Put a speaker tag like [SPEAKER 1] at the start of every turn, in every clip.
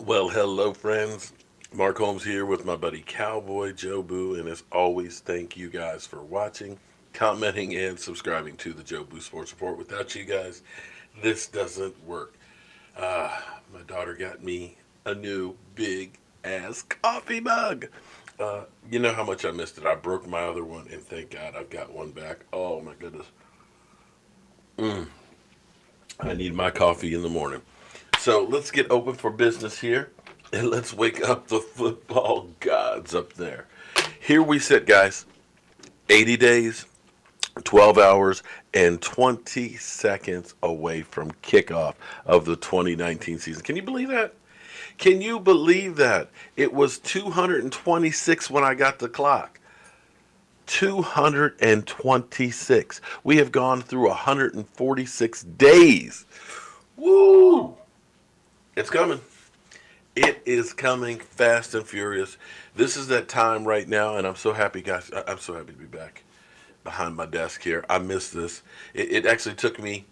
[SPEAKER 1] Well, hello, friends. Mark Holmes here with my buddy Cowboy Joe Boo, and as always, thank you guys for watching, commenting, and subscribing to the Joe Boo Sports Report. Without you guys, this doesn't work. My daughter got me a new big ass coffee mug. You know how much I missed it. I broke my other one, and thank God I've got one back. Oh my goodness. Mm, I need my coffee in the morning. So let's get open for business here and let's wake up the football gods up there. Here we sit, guys. 80 days, 12 hours, and 20 seconds away from kickoff of the 2019 season. Can you believe that? Can you believe that? It was 226 when I got the clock. 226. We have gone through 146 days. Woo! It's coming. It is coming fast and furious. This is that time right now, and I'm so happy, guys. I'm so happy to be back behind my desk here. I missed this. It actually took me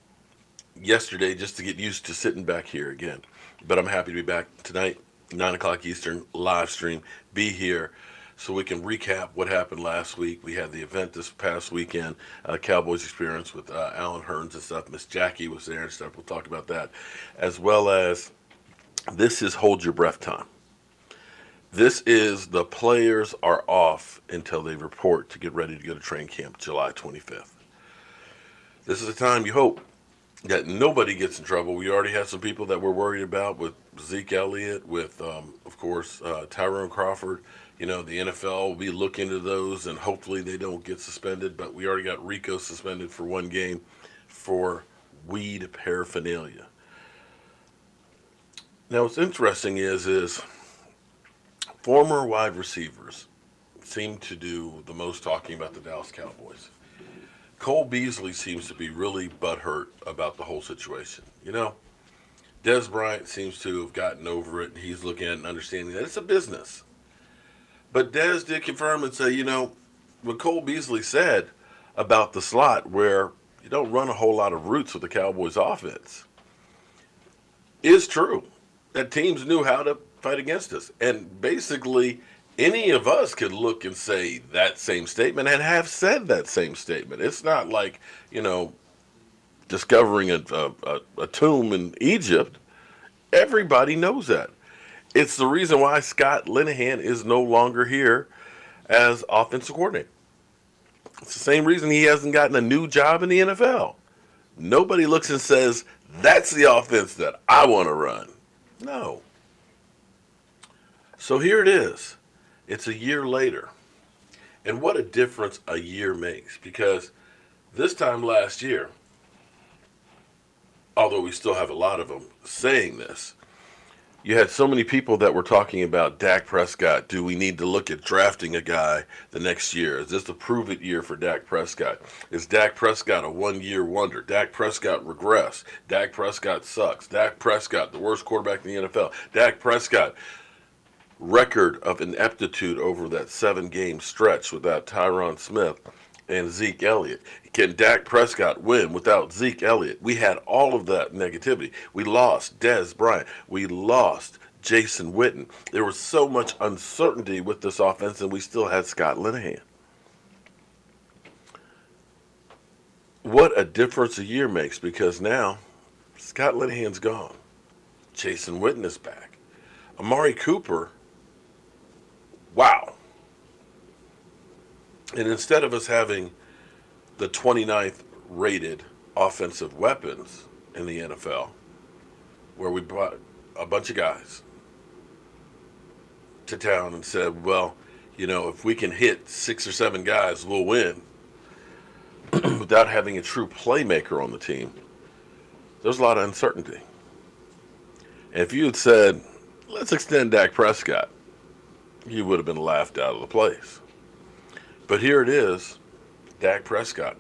[SPEAKER 1] yesterday just to get used to sitting back here again. But I'm happy to be back tonight, 9 o'clock Eastern, live stream. Be here so we can recap what happened last week. We had the event this past weekend, Cowboys experience with Alan Hearns and stuff. Miss Jackie was there and stuff. We'll talk about that. As well as this is hold your breath time. This is the players are off until they report to get ready to go to training camp July 25th. This is a time you hope that nobody gets in trouble. We already had some people that we're worried about with Zeke Elliott, with, of course, Tyrone Crawford. You know, the NFL will be looking into those, and hopefully they don't get suspended. But we already got Rico suspended for one game for weed paraphernalia. Now, what's interesting is former wide receivers seem to do the most talking about the Dallas Cowboys. Cole Beasley seems to be really butthurt about the whole situation. You know, Des Bryant seems to have gotten over it, and he's looking at it and understanding that it's a business. But Des did confirm and say, you know, what Cole Beasley said about the slot, where you don't run a whole lot of routes with the Cowboys offense, is true. That teams knew how to fight against us. And basically, any of us could look and say that same statement and have said that same statement. It's not like, you know, discovering a tomb in Egypt. Everybody knows that. It's the reason why Scott Linehan is no longer here as offensive coordinator. It's the same reason he hasn't gotten a new job in the NFL. Nobody looks and says, that's the offense that I want to run. No. So here it is. It's a year later. And what a difference a year makes. Because this time last year, although we still have a lot of them saying this, you had so many people that were talking about Dak Prescott. Do we need to look at drafting a guy the next year? Is this the prove it year for Dak Prescott? Is Dak Prescott a 1 year wonder? Dak Prescott regress. Dak Prescott sucks. Dak Prescott, the worst quarterback in the NFL. Dak Prescott, record of ineptitude over that 7 game stretch without Tyron Smith and Zeke Elliott. Can Dak Prescott win without Zeke Elliott? We had all of that negativity. We lost Des Bryant. We lost Jason Witten. There was so much uncertainty with this offense, and we still had Scott Linehan. What a difference a year makes, because now Scott Linehan's gone. Jason Witten is back. Amari Cooper, wow. And instead of us having the 29th rated offensive weapons in the NFL, where we brought a bunch of guys to town and said, well, you know, if we can hit 6 or 7 guys, we'll win, without having a true playmaker on the team, there's a lot of uncertainty. And if you had said, let's extend Dak Prescott, you would have been laughed out of the place. But here it is, Dak Prescott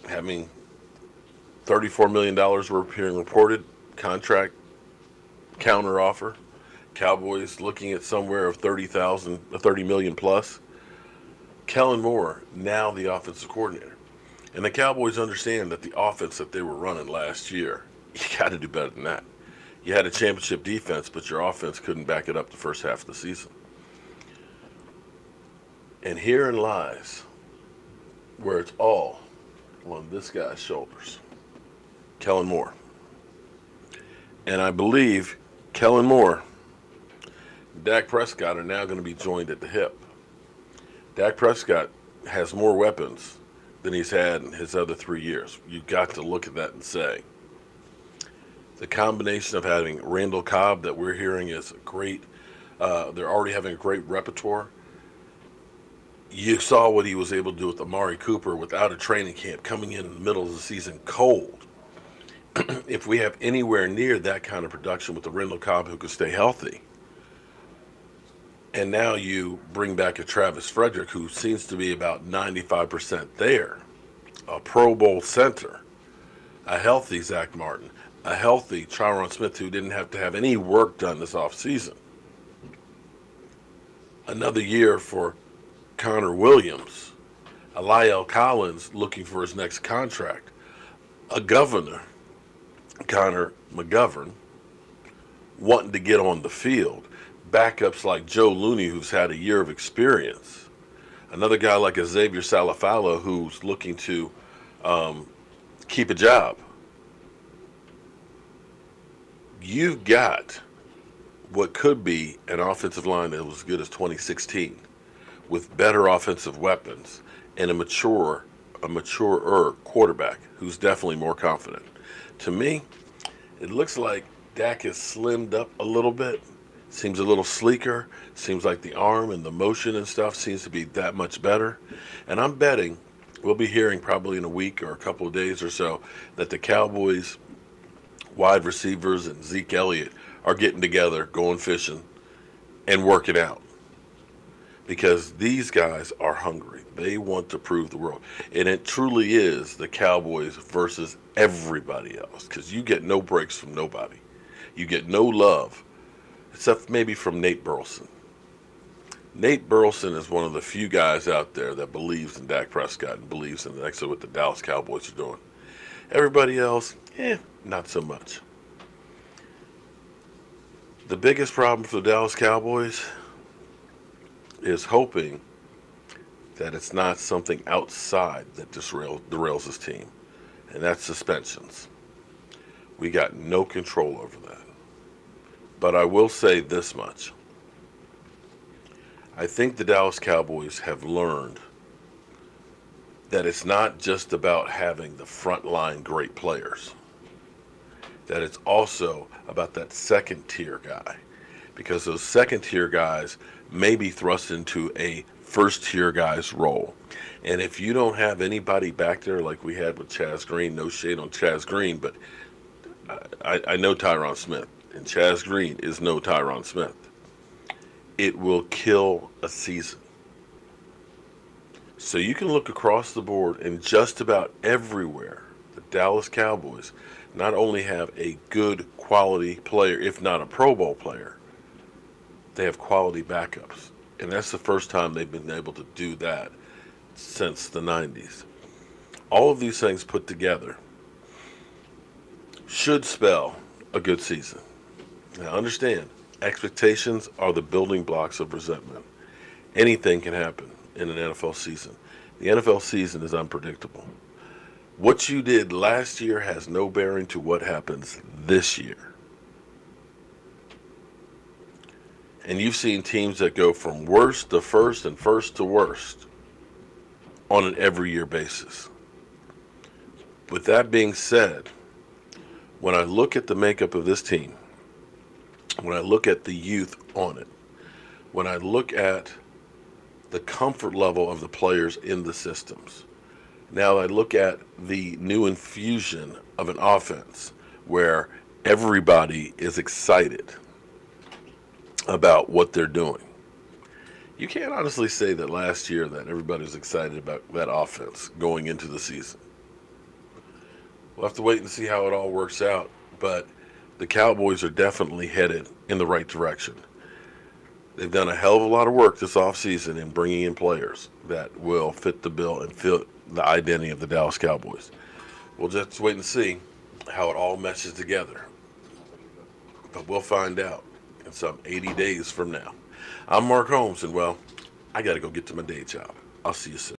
[SPEAKER 1] having $34 million were being reported, contract counter offer. Cowboys looking at somewhere of 30 million plus. Kellen Moore, now the offensive coordinator. And the Cowboys understand that the offense that they were running last year, you got to do better than that. You had a championship defense, but your offense couldn't back it up the first half of the season. And herein lies where it's all on this guy's shoulders, Kellen Moore. And I believe Kellen Moore and Dak Prescott are now going to be joined at the hip. Dak Prescott has more weapons than he's had in his other 3 years. You've got to look at that and say, the combination of having Randall Cobb that we're hearing is great. They're already having a great repertoire. You saw what he was able to do with Amari Cooper without a training camp, coming in the middle of the season cold. If we have anywhere near that kind of production with the Randall Cobb who could stay healthy, and now you bring back a Travis Frederick who seems to be about 95% there, a Pro Bowl center, a healthy Zach Martin, a healthy Tyron Smith who didn't have to have any work done this offseason. Another year for Connor Williams, a Lyle Collins looking for his next contract, a governor, Connor McGovern, wanting to get on the field, backups like Joe Looney who's had a year of experience, another guy like Xavier Salafalo who's looking to keep a job. You've got what could be an offensive line that was as good as 2016 with better offensive weapons and a maturer quarterback who's definitely more confident. To me, it looks like Dak has slimmed up a little bit, seems a little sleeker, seems like the arm and the motion and stuff seems to be that much better. And I'm betting we'll be hearing probably in a week or a couple of days or so that the Cowboys wide receivers and Zeke Elliott are getting together, going fishing, and working out. Because these guys are hungry. They want to prove the world. And it truly is the Cowboys versus everybody else. Because you get no breaks from nobody. You get no love, except maybe from Nate Burleson. Nate Burleson is one of the few guys out there that believes in Dak Prescott and believes in actually what the Dallas Cowboys are doing. Everybody else, not so much. The biggest problem for the Dallas Cowboys is hoping that it's not something outside that derails this team, and that's suspensions. We got no control over that. But I will say this much. I think the Dallas Cowboys have learned that it's not just about having the frontline great players, that it's also about that second tier guy, because those second tier guys may be thrust into a first tier guy's role. And if you don't have anybody back there like we had with Chaz Green, no shade on Chaz Green, but I know Tyron Smith, and Chaz Green is no Tyron Smith. It will kill a season. So you can look across the board and just about everywhere, the Dallas Cowboys not only have a good quality player, if not a Pro Bowl player, they have quality backups. And that's the first time they've been able to do that since the 90s. All of these things put together should spell a good season. Now understand, expectations are the building blocks of resentment. Anything can happen in an NFL season. The NFL season is unpredictable. What you did last year has no bearing to what happens this year. And you've seen teams that go from worst to first and first to worst on an every year basis. With that being said, when I look at the makeup of this team, when I look at the youth on it, when I look at the comfort level of the players in the systems, now I look at the new infusion of an offense where everybody is excited about what they're doing. You can't honestly say that last year that everybody was excited about that offense going into the season. We'll have to wait and see how it all works out, but the Cowboys are definitely headed in the right direction. They've done a hell of a lot of work this offseason in bringing in players that will fit the bill and fit the identity of the Dallas Cowboys. We'll just wait and see how it all meshes together. But we'll find out in some 80 days from now. I'm Mark Holmes, and well, I got to go get to my day job. I'll see you soon.